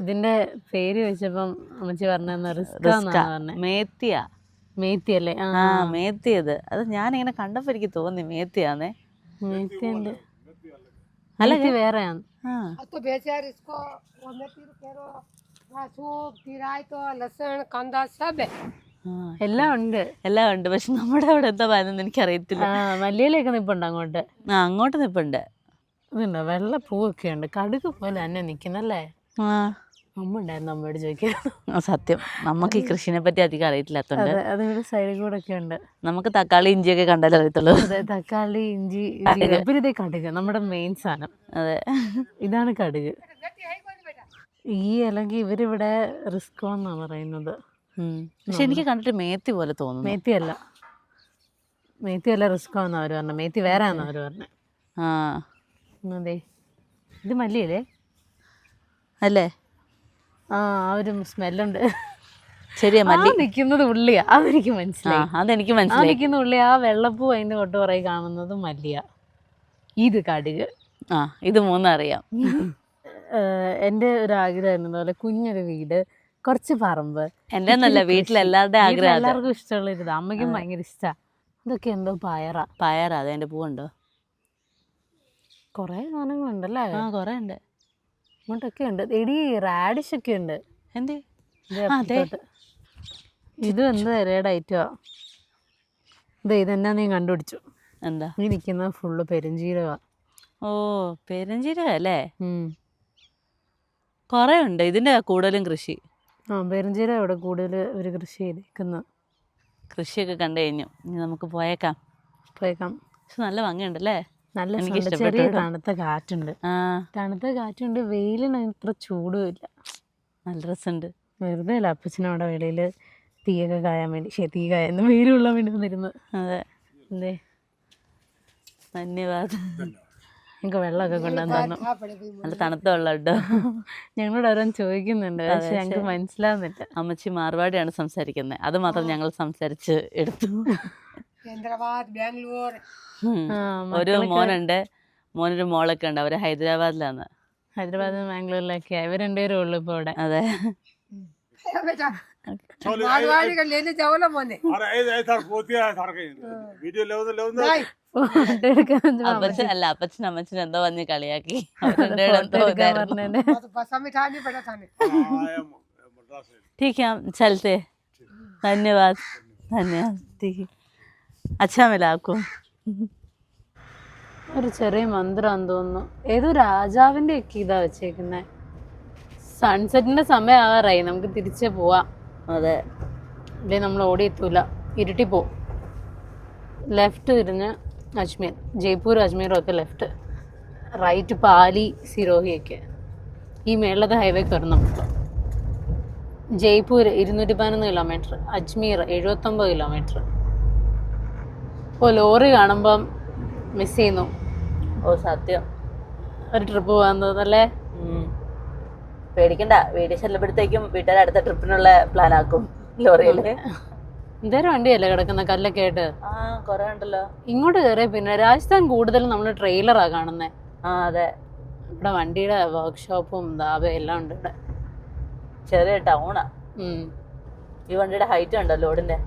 ഇതിന്റെ പേര് വെച്ചപ്പം അമ്മച്ചി പറഞ്ഞ റിസ്ക് പറഞ്ഞ മേത്തിയാ. മേത്തി അല്ലേ? ആ മേത്തിയത്, അത് ഞാനിങ്ങനെ കണ്ടപ്പോ എനിക്ക് തോന്നി മേത്തിയാന്നേ. മേത്തിയുണ്ട്, അല്ല മേത്തി വേറെയാണ്. ആ तो बेचार इसको वो मेथी केरो सूप तिराई तो लहसुन कांदा सब है। ആ, എല്ലാം ഉണ്ട്. എല്ലാം ഉണ്ട്. പക്ഷെ നമ്മുടെ അവിടെ എന്താ പറയുന്നത് എനിക്കറിയത്തില്ല. മല്ലിയിലൊക്കെ നിപ്പുണ്ട് അങ്ങോട്ട്. ആ അങ്ങോട്ട് നിപ്പുണ്ട്. ഇതുണ്ടോ വെള്ള പൂവൊക്കെ ഉണ്ട്, കടുക് പോലെ തന്നെ നിക്കുന്നല്ലേ. ആ അമ്മ ഉണ്ടായിരുന്നു, അമ്മയോട് ചോദിക്കാൻ. ആ, സത്യം നമുക്ക് ഈ കൃഷിനെ പറ്റി അധികം അറിയത്തില്ലാത്തോണ്ട് അതിവിടെ സൈഡിൽ കൂടെ ഒക്കെ ഉണ്ട്. നമുക്ക് തക്കാളി ഇഞ്ചിയൊക്കെ കണ്ടാലേ അറിയത്തുള്ളൂ. അതെ, തക്കാളി ഇഞ്ചി പിന്നെ ഇതേ കടുക്, നമ്മുടെ മെയിൻ സാധനം. അതെ, ഇതാണ് കടുക്. ഈ അല്ലെങ്കിൽ ഇവരിവിടെ റിസ്കോ എന്നാ പറയുന്നത്. പക്ഷെ എനിക്ക് കണ്ടിട്ട് മേത്തി പോലെ തോന്നുന്നു. മേത്തിയല്ല, മേത്തിയല്ല റിസ്കോ എന്നാ അവര് പറഞ്ഞത്. മേത്തി വേറെ ആണെന്ന് അവര് പറഞ്ഞത്. ആ അതെ, ഇത് മല്ലിയല്ലേ? അല്ലേ? ആ ഒരു സ്മെല്ലുണ്ട്. ശരിയാ, മല്ലി നിക്കുന്നത് ഉള്ളിയാ, അതെനിക്ക് ആ മനസ്സിലായി. അതെനിക്ക് ആ മനസ്സിലായി. നിൽക്കുന്ന ഉള്ളി, ആ വെള്ളപ്പൂ അതിന്റെ തൊട്ട് പുറകെ കാണുന്നത് മല്ലിയ, ഇത് കടുക്. ആ ഇത് മൂന്നും അറിയാം. എൻ്റെ ഒരു ആഗ്രഹമായിരുന്നു അതുപോലെ കുഞ്ഞൊരു വീട്, കുറച്ച് പറമ്പ്. എൻ്റെ എന്നല്ല, വീട്ടിലെല്ലാവരുടെ ആഗ്രഹം അത്. എല്ലാവർക്കും ഇഷ്ടമുള്ള ഒരു ഇത്, അമ്മയ്ക്കും ഭയങ്കര ഇഷ്ടമാണ്. ഇതൊക്കെ എന്തോ പയറാ. പയറാ, അതിൻ്റെ പൂവുണ്ടോ? കുറേ സാധനങ്ങളുണ്ടല്ലേ? ആ കുറേ ഉണ്ട്. ഇങ്ങോട്ടൊക്കെ ഉണ്ട്. എടി റാഡിഷ് ഒക്കെ ഉണ്ട്. എന്ത്? ഇത് അപ്പുറത്തോട്ട്. ഇതും എന്താ ഇരയുടെ ഐറ്റമാ. ഇതെന്നാ നീ കണ്ടുപിടിച്ചു? എന്താ ഈ നിൽക്കുന്നത് ഫുള്ള് പെരുംജീരകമാ. ഓ പെരുംജീരകം അല്ലേ? കുറേ ഉണ്ട്, ഇതിൻ്റെ കൂടുതലും കൃഷി. ആ പെരുംജീരകം ഇവിടെ കൂടുതൽ ഒരു കൃഷി ചെയ്തേക്കുന്നത്. കൃഷിയൊക്കെ കണ്ടു കഴിഞ്ഞു, ഇനി നമുക്ക് പോയേക്കാം. പോയേക്കാം. പക്ഷെ നല്ല ഭംഗിയുണ്ടല്ലേ? നല്ല എനിക്ക് സുഖം. ഇഷ്ടപ്പെട്ടു ചെറിയ കേട്ടോ. തണുത്ത കാറ്റുണ്ട്. ആ തണുത്ത കാറ്റുണ്ട്, വെയിലിന് ഇത്ര ചൂടും ഇല്ല. നല്ല രസമുണ്ട്. വെറുതെ അല്ല അപ്പച്ചനവിടെ വെളിയിൽ തീയൊക്കെ കായാൻ വേണ്ടി, തീ കായാൻ വെയിലുള്ള വേണ്ടി വന്നിരുന്നത്. അതെ, അല്ലേ? ധന്യവാദം. ഞങ്ങൾക്ക് വെള്ളമൊക്കെ കൊണ്ടുവന്ന് തന്നു. നല്ല തണുത്ത വെള്ളം കേട്ടോ. ഞങ്ങളോട് ഓരോന്ന് ചോദിക്കുന്നുണ്ട്, പക്ഷെ ഞങ്ങൾക്ക് മനസ്സിലാവുന്നില്ല. അമ്മച്ചി മാർവാടിയാണ് സംസാരിക്കുന്നത്, അത് മാത്രം ഞങ്ങൾ സംസാരിച്ച് എടുത്തു. हैदराबाद बेंगलोर ഒരു മോനുണ്ട്, മോനൊരു മോളൊക്കെ ഉണ്ട്, അവര് ഹൈദരാബാദിലാണ്. ഹൈദരാബാദ് ബാംഗ്ലൂരിലൊക്കെ ഇവർ രണ്ടുപേരും ഉള്ളു ഇപ്പൊ ഇവിടെ. അതെ. बेटा मारवाड़ी का लेने जाओ ना मोने अरे ऐसा पोतिया सारखे वीडियो लेवुന്ന അപ്പച്ചൻ അല്ല, അപ്പച്ചൻ അമ്മച്ചൻ എന്തോ പറഞ്ഞ് കളിയാക്കി. പറഞ്ഞേ. तो बसा मिठा नहीं पड़ा था ने मद्रास ठीक है, हम चलते. धन्यवाद, धन्यवाद. ठीक है, अच्छा मिला आपको. ഒരു ചെറിയ മന്ത്രാന്ന് തോന്നുന്നു, ഏതോ രാജാവിന്റെ ഒക്കെ ഇതാ വെച്ചേക്കുന്നേ. സൺസെറ്റിന്റെ സമയം ആവാറായി, നമുക്ക് തിരിച്ചേ പോവാം. അതെ, ഇല്ലേ നമ്മൾ ഓടി എത്തൂല, ഇരുട്ടി പോവും. ലെഫ്റ്റ് തിരിഞ്ഞ് അജ്മീർ, ജയ്പൂർ അജ്മീറും ഒക്കെ ലെഫ്റ്റ്, റൈറ്റ് പാലി സിരോഹിയൊക്കെ. ഈ മേളത്തെ ഹൈവേ കയറണം. Jaipur 211 kilometre, Ajmer 79 kilometre. ഇപ്പോൾ ലോറി കാണുമ്പം മിസ് ചെയ്യുന്നു. ഓ സത്യം, ഒരു ട്രിപ്പ് പോകാൻ തോന്നല്ലേ? പേടിക്കണ്ട, വീട് ചെല്ലുമ്പോഴത്തേക്കും വീട്ടുകാർ അടുത്ത ട്രിപ്പിനുള്ള പ്ലാൻ ആക്കും ലോറിയില്. എന്തേലും വണ്ടിയല്ലേ കിടക്കുന്ന കല്ലൊക്കെ ആയിട്ട്? ആ കൊറേ ഉണ്ടല്ലോ. ഇങ്ങോട്ട് കയറിയ പിന്നെ രാജസ്ഥാൻ കൂടുതലും നമ്മൾ ട്രെയിലറാ കാണുന്നേ. ആ അതെ, ഇവിടെ വണ്ടിയുടെ വർക്ക്ഷോപ്പും ധാബയും എല്ലാം ഉണ്ട് ഇവിടെ. ചെറിയ ടൗണാ. ഈ വണ്ടിയുടെ ഹൈറ്റ് ഉണ്ടോ ലോഡിന്റെ?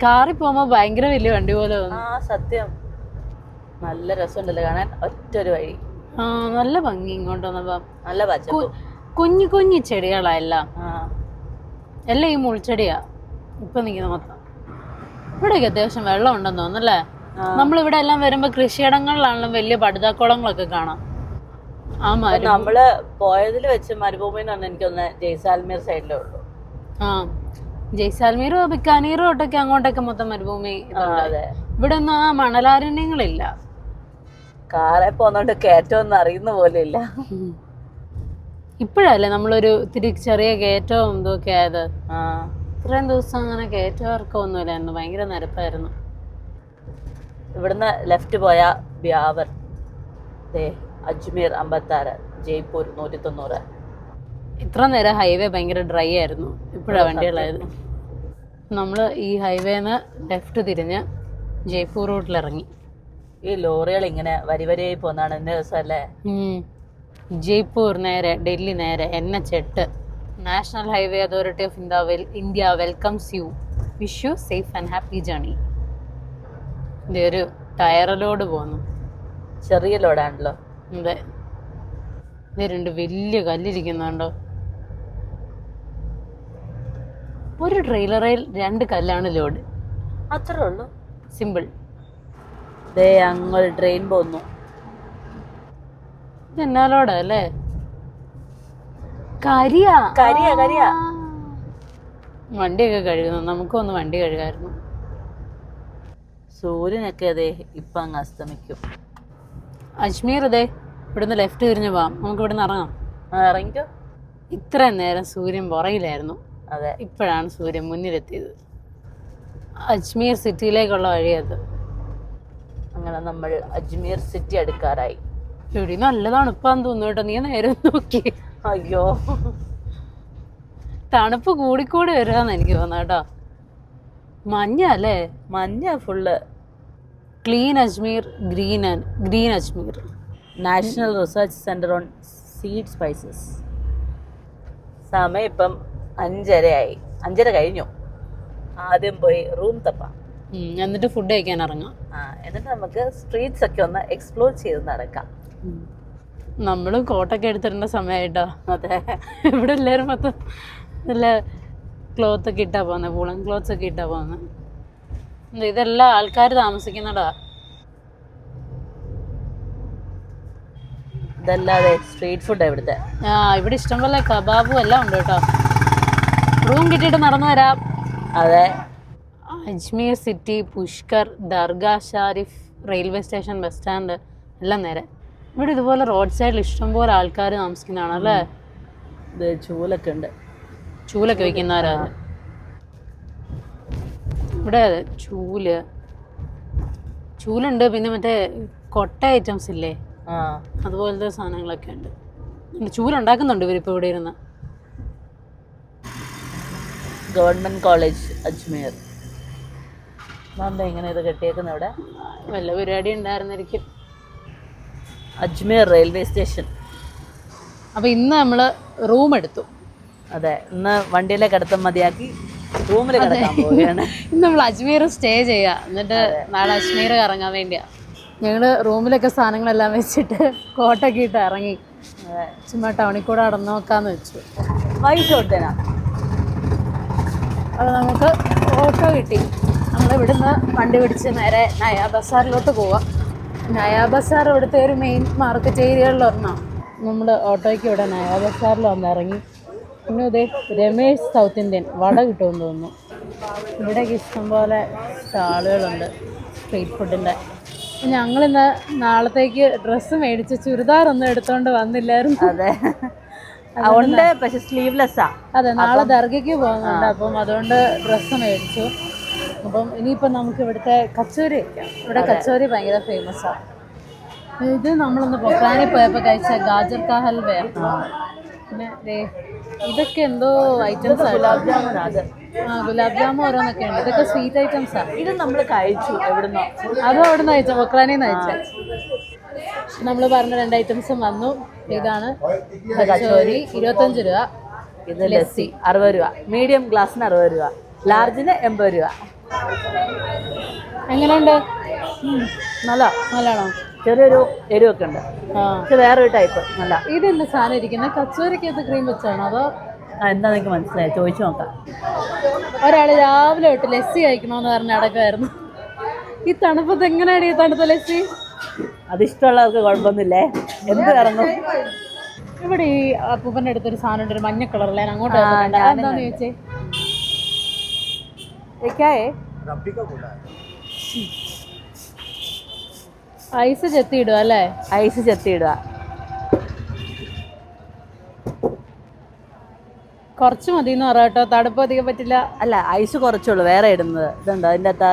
കാറിൽ പോകുമ്പോ ഭയങ്കര വലിയ വണ്ടി പോലെ തോന്നും. ആ സത്യം, നല്ല രസമുണ്ടല്ലോ കാണാൻ. ഒറ്റൊരു വഴി. ആ നല്ല ഭംഗി. ഇങ്ങോട്ട് വന്നപ്പോ നല്ല പച്ചപ്പ്, കുഞ്ഞു കുഞ്ഞു ചെടികളാ എല്ലാം. ആ എല്ലാം ഈ മുൾച്ചെടിയാ ഇപ്പൊ നിൽക്കുന്ന മൊത്തം. ഇവിടെയൊക്കെ അത്യാവശ്യം വെള്ളം ഉണ്ടെന്ന് തോന്നുന്നല്ലേ? നമ്മളിവിടെ എല്ലാം വരുമ്പോ കൃഷിയിടങ്ങളിലാണെങ്കിലും വലിയ പടുതാക്കുളങ്ങളൊക്കെ കാണാം. ആ നമ്മള് പോയതിൽ വെച്ച് മരുഭൂമി എന്ന് പറഞ്ഞാൽ എനിക്കൊന്ന് ജയ്സാൽമീർ സൈഡിലേ ഉള്ളൂ. ആ ജയ്സാൽമീറും ബിക്കാനീറും ഒട്ടൊക്കെ അങ്ങോട്ടൊക്കെ മൊത്തം മരുഭൂമി. ഇവിടെ ഒന്നും ആ മണലാരണ്യങ്ങളില്ല. കാറെ പോന്നോണ്ട് കയറ്റമൊന്നും അറിയുന്ന പോലെ ഇല്ല. ഇപ്പോഴല്ലേ നമ്മളൊരു ഇത്തിരി ചെറിയ കയറ്റവും ഇതൊക്കെ ആയത്. ആ ഇത്രയും ദിവസം അങ്ങനെ കയറ്റവർക്കൊന്നുമില്ലായിരുന്നു, ഭയങ്കര നിരപ്പായിരുന്നു. ഇവിടുന്ന് ലെഫ്റ്റ് പോയ ബ്യാവർ, അജ്മീർ 56, ജയ്പൂർ 190. ഇത്ര നേരം ഹൈവേ ഭയങ്കര ഡ്രൈ ആയിരുന്നു, ഇപ്പോഴാണ് വണ്ടികളായത്. നമ്മൾ ഈ ഹൈവേന്ന് ലെഫ്റ്റ് തിരിഞ്ഞ് ജയ്പൂർ റൂട്ടിൽ ഇറങ്ങി. ഈ ലോറികൾ ഇങ്ങനെ വരി വരിയായി പോകുന്നതാണ് എൻ്റെ രസമല്ലേ. ജയ്പൂർ നേരെ ഡൽഹി നേരെ NH8 national highway authority of India welcomes U, wish you safe and happy journey. ഇത് ഒരു ടയർ ലോഡ് പോകുന്നു. ചെറിയ ലോഡാണല്ലോ. അതെ, ഇത് 2 വലിയ കല്ലിരിക്കുന്നുണ്ടോ. ഒരു ട്രെയിലറിൽ 2 കല്ലാണ് ലോഡ്. അത്രേ ഉള്ളൂ. സിമ്പിൾ. ദേ അങ്ങൊരു ട്രെയിൻ പോന്നു. ഇതെന്നാ ലോഡാ അല്ലേ? കരിയാ. വണ്ടിയൊക്കെ കഴുകുന്നു. നമുക്കൊന്ന് വണ്ടി കഴുകായിരുന്നു. സൂര്യനൊക്കെ അതെ ഇപ്പം അങ്ങ് അസ്തമിക്കും. അജ്മീർ അതെ, ഇവിടുന്ന് ലെഫ്റ്റ് തിരിഞ്ഞ് പോവാം. നമുക്ക് ഇവിടുന്ന് ഇറങ്ങാം. ഇറങ്ങിക്കോ. ഇത്രയും നേരം സൂര്യൻ പുറകിലായിരുന്നു. അതെ, ഇപ്പോഴാണ് സൂര്യൻ മുന്നിലെത്തിയത്. അജ്മീർ സിറ്റിയിലേക്കുള്ള വഴിയത്. അങ്ങനെ നമ്മൾ അജ്മീർ സിറ്റി അടുക്കാറായി. ഇവിടെ നല്ല തണുപ്പാന്ന് തോന്നുന്നു കേട്ടോ. നീ നേരെ നോക്കി. അയ്യോ, തണുപ്പ് കൂടിക്കൂടി വരികയെന്ന് എനിക്ക് തോന്നുന്നു കേട്ടോ. മഞ്ഞല്ലേ? മഞ്ഞ full. Clean Ajmer, green Ajmer. National research centre on seed spices. സമയം ഇപ്പം 5:30 5:30 കഴിഞ്ഞു. ആദ്യം പോയി റൂം തപ്പാം. എന്നിട്ട് ഫുഡ് കഴിക്കാൻ ഇറങ്ങാം. എന്നിട്ട് നമുക്ക് സ്ട്രീറ്റ്സ് ഒക്കെ ഒന്ന് എക്സ്പ്ലോർ ചെയ്ത് നടക്കാം. നമ്മളും കോട്ടൊക്കെ എടുത്തിടേണ്ട സമയമായിട്ടോ. അതെ, ഇവിടെ എല്ലാവരും മൊത്തം നല്ല ക്ലോത്ത് ഒക്കെ ഇട്ടാ പോകുന്നത്, വൂളൻ ക്ലോത്ത്സ് ഒക്കെ ഇട്ടാ പോകുന്നത്. ഇതെല്ലാം ആൾക്കാർ താമസിക്കുന്നടാ. ഇതല്ലാതെ സ്ട്രീറ്റ് ഫുഡ് ഇവിടുത്തെ. ഇവിടെ ഇഷ്ടംപോലെ കബാബും എല്ലാം ഉണ്ട് കേട്ടോ. റൂം കിട്ടിയിട്ട് നടന്നു വരാം. അതെ, Ajmer city, Pushkar, dargah Sharif, railway station, bus stand എല്ലാം നേരെ. ഇവിടെ ഇതുപോലെ റോഡ് സൈഡിൽ ഇഷ്ടംപോലെ ആൾക്കാർ താമസിക്കുന്നതാണ് അല്ലേ. ഇത് ചൂലൊക്കെ ഉണ്ട്. ചൂലൊക്കെ വെക്കുന്നവരാ ഇവിടെ. ചൂലുണ്ട്. പിന്നെ മറ്റേ കൊട്ട ഐറ്റംസ് ഇല്ലേ, അതുപോലത്തെ സാധനങ്ങളൊക്കെ ഉണ്ട്. ചൂലുണ്ടാക്കുന്നുണ്ട് ഇവരിപ്പോൾ ഇവിടെ ഇരുന്ന്. Government college Ajmer. എന്താ ഇങ്ങനെ ഇത് കെട്ടിയേക്കുന്നത്? ഇവിടെ വല്ല പരിപാടി ഉണ്ടായിരുന്നിരിക്കും. Ajmer railway station. അപ്പോൾ ഇന്ന് നമ്മൾ റൂം എടുത്തു. അതെ, ഇന്ന് വണ്ടിയിലേക്ക് അടുത്ത് മതിയാക്കി റൂമിൽ കിടക്കാൻ പോവുകയാണ്. ഇന്ന് നമ്മൾ അജ്മീർ സ്റ്റേ ചെയ്യുക, എന്നിട്ട് നാളെ അജ്മീർ ഇറങ്ങാൻ വേണ്ടിയാ. ഞങ്ങൾ റൂമിലൊക്കെ സാധനങ്ങളെല്ലാം വെച്ചിട്ട് കോട്ടൊക്കെ ഇട്ട് ഇറങ്ങി. ചുമ്മാ ടൗണിൽ കൂടെ നടന്നു നോക്കാന്ന് വെച്ചു. വൈകിട്ട് കൊടുത്തേനാ. അപ്പോൾ നമുക്ക് ഓട്ടോ കിട്ടി. നമ്മൾ ഇവിടുന്ന് വണ്ടി പിടിച്ച് നേരെ നയാ ബസാറിലോട്ട് പോവാം. നയാ ബസാർ ഇവിടുത്തെ ഒരു മെയിൻ മാർക്കറ്റ് ഏരിയകളിലൊരെണ്ണം. നമ്മൾ ഓട്ടോയ്ക്ക് ഇവിടെ നയാ ബസാറിൽ വന്ന് ഇറങ്ങി. പിന്നെ ഇതേ രമേശ് സൗത്ത് ഇന്ത്യൻ വട കിട്ടുമെന്ന് തോന്നുന്നു. ഇവിടേക്ക് ഇഷ്ടംപോലെ സ്റ്റാളുകളുണ്ട് സ്ട്രീറ്റ് ഫുഡിൻ്റെ. ഞങ്ങളിന്ന് നാളത്തേക്ക് ഡ്രസ്സ് മേടിച്ച് ചുരിദാറൊന്നും എടുത്തോണ്ട് വന്നില്ലായിരുന്നു. അതെ, അതുകൊണ്ട് പക്ഷെ സ്ലീവ്ലെസ്സാ. അതെ, നാളെ ദർഗയ്ക്ക് പോകുന്നുണ്ട്. അപ്പം അതുകൊണ്ട് ഡ്രസ്സ് മേടിച്ചു. അപ്പം ഇനിയിപ്പം നമുക്ക് ഇവിടുത്തെ കച്ചോരി കഴിക്കാം. ഇവിടെ കച്ചോരി ഭയങ്കര ഫേമസാണ്. ഇത് നമ്മളൊന്ന് പൊക്രാനി പോയപ്പോൾ കഴിച്ച ഗാജർ കാ ഹൽവയാണ്. പിന്നെ ഇതൊക്കെ എന്തോ ഐറ്റംസ് ആണ്. ഗുലാബ് ജാമുൻ ഓരോന്നൊക്കെ ഉണ്ട്. ഇതൊക്കെ സ്വീറ്റ് ഐറ്റംസാണ്. ഇത് നമ്മൾ കഴിച്ചു. എവിടുന്നോ അതും അവിടെ നിന്ന് കഴിച്ച പൊക്രാനിന്ന് കഴിച്ച. നമ്മൾ പറഞ്ഞ 2 ഐറ്റംസും വന്നു. ഇതാണ് കച്ചോരി 25 രൂപ. ഇത് ലസ്സി 60 രൂപ. മീഡിയം ഗ്ലാസ്സിന് 60 രൂപ, ലാർജിന് 80 രൂപ. എങ്ങനെയുണ്ട്? നല്ലതാണോ? ചെറിയൊരു എരിവൊക്കെ ഉണ്ട്. പക്ഷെ വേറൊരു ടൈപ്പ് നല്ല. ഇതെന്താ സാധനം ഇരിക്കുന്നത്? കച്ചോരിക്കകത്ത് ക്രീം വെച്ചാണോ അതോ എന്താ നിങ്ങൾക്ക് മനസ്സിലായി? ചോദിച്ചു നോക്കാം. ഒരാൾ രാവിലെ തൊട്ട് ലസ്സി കഴിക്കണമെന്ന് പറഞ്ഞ് അടക്കമായിരുന്നു. ഈ തണുപ്പത്ത് എങ്ങനെയാണ് ഈ തണുത്ത ലസ്സി? അതിഷ്ടമുള്ളവർക്ക് കുഴപ്പമൊന്നുമില്ലേ, എന്ത് ഇറങ്ങും. ഇവിടെ ഈ അപ്പൂപ്പൻ്റെ അടുത്തൊരു സാധനം ഉണ്ട്, ഒരു മഞ്ഞ കളറിലെ. അങ്ങോട്ട് എന്താന്ന് ചോദിച്ചേ? ഐസ് ചെത്തിയിടുക അല്ലേ? ഐസ് ചെത്തിയിടുക. കുറച്ച് മതി എന്ന് പറയാം കേട്ടോ, തണുപ്പ് അധികം പറ്റില്ല. അല്ല, ഐസ് കുറച്ചുള്ളൂ, വേറെ ഇടുന്നത്. ഇതുണ്ടോ അതിൻ്റെ അകത്ത്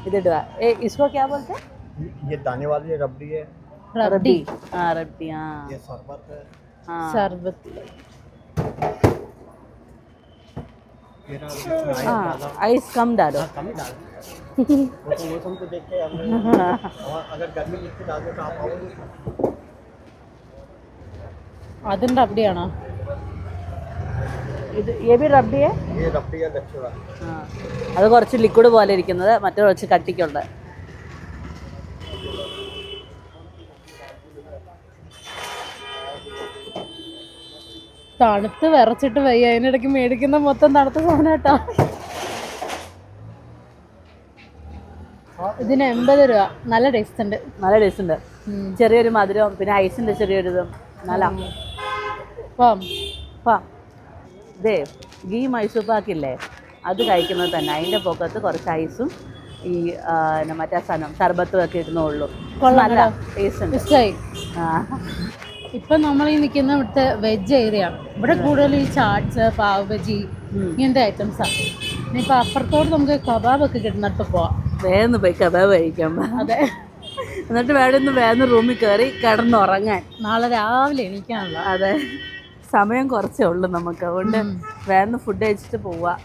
ഇതിടുക. इसको क्या बोलते हैं? ये दाने वाली रबड़ी है. റബ്ഡി. रबड़ी. ये शरबत है. ശർബത്ത്. आइस कम डालो। कम ही डाल मौसम को देख के हमने और अगर गर्मी लिक्विड डाल दो तो आप आओगे അതിൻ്റെ അവിടെയാണോ? ഇത് ये भी रबड़ी है? ये रबड़ी या दक्षिणा അത് കുറച്ച് ലിക്വിഡ് പോലെ ഇരിക്കുന്നത്, മറ്റേ കുറച്ച് കട്ടിക്കുണ്ട്. തണുത്ത് വിറച്ചിട്ട് വയ്യ, അതിനിടയ്ക്ക് മേടിക്കുന്ന മൊത്തം തണുത്ത സാധനം കേട്ടോ. ഇതിന് 80 രൂപ. നല്ല ടേസ്റ്റ് ഉണ്ട്. നല്ല ടേസ്റ്റ് ഉണ്ട്. ചെറിയൊരു മധുരവും പിന്നെ ഐസിന്റെ ചെറിയൊരു ഇതും നല്ല. ഇതേ ഗീ മൈസൂർ പാക്കില്ലേ, അത് കഴിക്കുന്നത് തന്നെ. അതിൻ്റെ പൊക്കത്ത് കുറച്ച് ഐസും ഈ മറ്റേ സാധനം സർബത്തും ഒക്കെ ഇടുന്നുള്ളൂ. നല്ല ടേസ്റ്റ് ഉണ്ട്. ഇഷ്ടമായി. ഇപ്പം നമ്മൾ ഈ നിൽക്കുന്ന ഇവിടുത്തെ വെജ് ഏരിയ ആണ്. ഇവിടെ കൂടുതൽ ഈ ചാട്സ്, പാവ് ബജി ഇങ്ങനത്തെ ഐറ്റംസാണ്. ഇനിയിപ്പോൾ അപ്പുറത്തോട്ട് നമുക്ക് കബാബൊക്കെ കിട്ടുന്നിടത്ത് പോവാം. വേഗം പോയി കബാബ് കഴിക്കാം. അതെ, എന്നിട്ട് വേഗം റൂമിൽ കയറി കിടന്നുറങ്ങാൻ. നാളെ രാവിലെ എണീക്കാനുള്ള. അതെ, സമയം കുറച്ചേ ഉള്ളൂ നമുക്ക്. അതുകൊണ്ട് വേഗം ഫുഡ് കഴിച്ചിട്ട് പോവാം.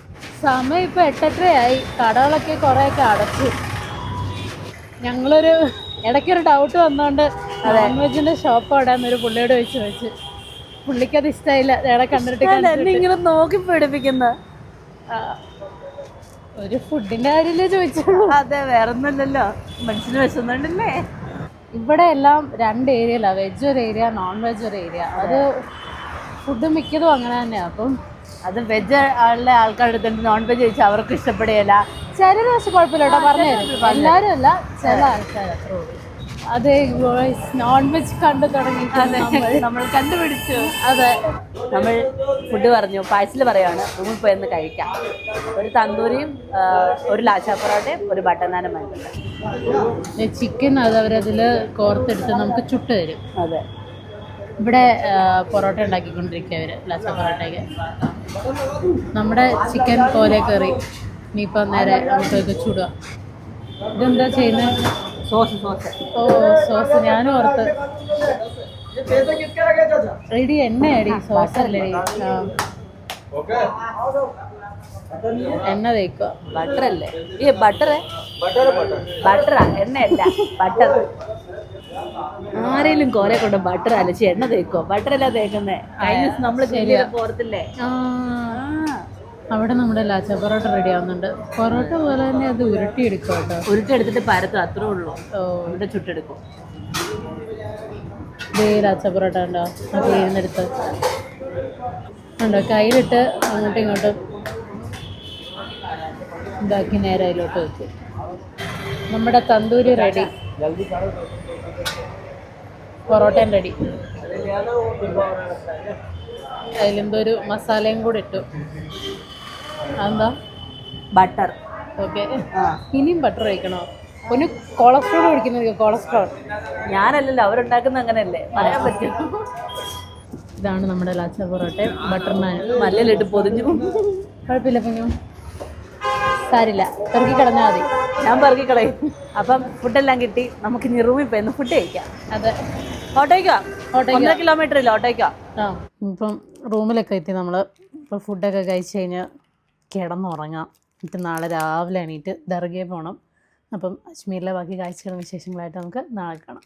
സമയം ഇപ്പോൾ 8:30 കടകളൊക്കെ കുറേയൊക്കെ അടച്ചു. ഞങ്ങളൊരു ഇടയ്ക്കൊരു ഡൗട്ട് വന്നോണ്ട് നോൺ വെജിന്റെ ഷോപ്പ് അവിടെ ഒരു പുള്ളിയോട് വെച്ച് പുള്ളിക്കത് ഇഷ്ടമായില്ല. ഞങ്ങളെ കണ്ടിട്ട് ഇങ്ങനെ നോക്കി പഠിപ്പിക്കുന്ന ഒരു ഫുഡിന്റെ കാര്യമില്ലേ ചോദിച്ചോളൂ. അതെ, വേറെ ഒന്നുമില്ലല്ലോ, മനുഷ്യന് വിശന്നുണ്ടല്ലേ. ഇവിടെ എല്ലാം 2 ഏരിയയിലാണ്, വെജ് ഒരു ഏരിയ, നോൺ വെജ് ഒരു ഏരിയ. അത് ഫുഡ് മിക്കതും അങ്ങനെ തന്നെയാണ്. അപ്പം അത് വെജ് ഉള്ള ആൾക്കാരുടെ അടുത്തുണ്ട്, നോൺ വെജ് ചോദിച്ചാൽ അവർക്ക് ഇഷ്ടപ്പെടുകയില്ല. ചില പക്ഷെ കുഴപ്പമില്ല കേട്ടോ, പറഞ്ഞു തരും. എല്ലാവരും അല്ല, ചില ആൾക്കാർ അത്രേ ഉള്ളൂ. അതെ, നോൺ വെജ് കണ്ടു തുടങ്ങി നമ്മൾ കണ്ടുപിടിച്ചു. അതെ, നമ്മൾ ഫുഡ് പറഞ്ഞു, പാഴ്സൽ പറയുകയാണ്, റൂമിൽ പോയി ഒന്ന് കഴിക്കാം. ഒരു തന്തൂരിയും ഒരു ലാച്ചാ പൊറോട്ടയും ഒരു ബട്ടർ നാനും വേണ്ടിട്ടുണ്ട്. ചിക്കൻ അത് അവരതിൽ കോർത്തെടുത്ത് നമുക്ക് ചുട്ട് തരും. അതെ, ഇവിടെ പൊറോട്ട ഉണ്ടാക്കിക്കൊണ്ടിരിക്കുക അവർ, ലാച്ച പൊറോട്ടയ്ക്ക്. നമ്മുടെ ചിക്കൻ പോലെ കറി ഇനിയിപ്പോൾ നേരെ നമുക്കൊക്കെ ചുടുക. ഇതെന്താ ചെയ്യുന്നത്? സോസ്. ഓ, സോസ്. ഞാനും ഓർത്ത് എടി എണ്ണയടി, സോസ് അല്ലേ? എണ്ണ തേക്കുക. ബട്ടർ അല്ലേ? ഈ ബട്ടറാ, എണ്ണയല്ല, ബട്ടർ. ആരെങ്കിലും കോരെ കൊണ്ട് ബട്ടർ അലച്ച് എണ്ണ തേക്കോ? ബട്ടറല്ല തേക്കുന്നേ. കഴിഞ്ഞ ദിവസം നമ്മൾ പോർത്തില്ലേ, അവിടെ നമ്മുടെ ലാച്ച പൊറോട്ട റെഡി ആവുന്നുണ്ട്. പൊറോട്ട പോലെ തന്നെ അത് ഉരുട്ടിയെടുക്കും കേട്ടോ. ഉരുട്ടെടുത്തിട്ട് പരത്തും, അത്രേ ഉള്ളൂ. ഇവിടെ ചുട്ടെടുക്കും. ഇതേ ലാച്ച പൊറോട്ട ഉണ്ടോ? അത് ചെയ്യുന്നെടുത്ത് ഉണ്ടോ, കയ്യിലിട്ട് അങ്ങോട്ടും ഇങ്ങോട്ടും ഇതാക്കി നേരെ അതിലോട്ട് വെക്കും. നമ്മുടെ തന്തൂരി റെഡി, പൊറോട്ടയും റെഡി. അതിലെന്തോ ഒരു മസാലയും കൂടെ ഇട്ടു. അതെന്താ? ബട്ടർ. ഓക്കെ, ഇനിയും ബട്ടർ കഴിക്കണോ? ഒന്ന് കൊളസ്ട്രോൾ കഴിക്കുന്നത്. കൊളസ്ട്രോൾ ഞാനല്ലല്ലോ, അവരുണ്ടാക്കുന്ന അങ്ങനെയല്ലേ, പറയാൻ പറ്റും. ഇതാണ് നമ്മുടെ ലാച്ച പൊറോട്ടയും ബട്ടർ നാനും. മല്ലിലിട്ട് പൊതിഞ്ഞു. കുഴപ്പമില്ല, പിന്നെ സാരില്ല, പെറുക്കി കിടന്നാൽ മതി. ഞാൻ പെറുക്കി കളയും. അപ്പം ഫുഡെല്ലാം കിട്ടി, നമുക്ക് ഇനി റൂമിൽ പോയി ഫുഡ് കഴിക്കാം. അതെ, ഓട്ടോയ്ക്കോ? 1.5 കിലോമീറ്റർ ഇല്ല, ഓട്ടോയ്ക്കോ? ഇപ്പം റൂമിലൊക്കെ എത്തി നമ്മൾ. ഇപ്പോൾ ഫുഡൊക്കെ കഴിച്ച് കഴിഞ്ഞ് കിടന്നുറങ്ങാം. എന്നിട്ട് നാളെ രാവിലെ എണീറ്റ് ദർഗയിൽ പോകണം. അപ്പം അജ്മീരിലെ ബാക്കി കാഴ്ചകളും വിശേഷങ്ങളായിട്ട് നമുക്ക് നാളെ കാണാം.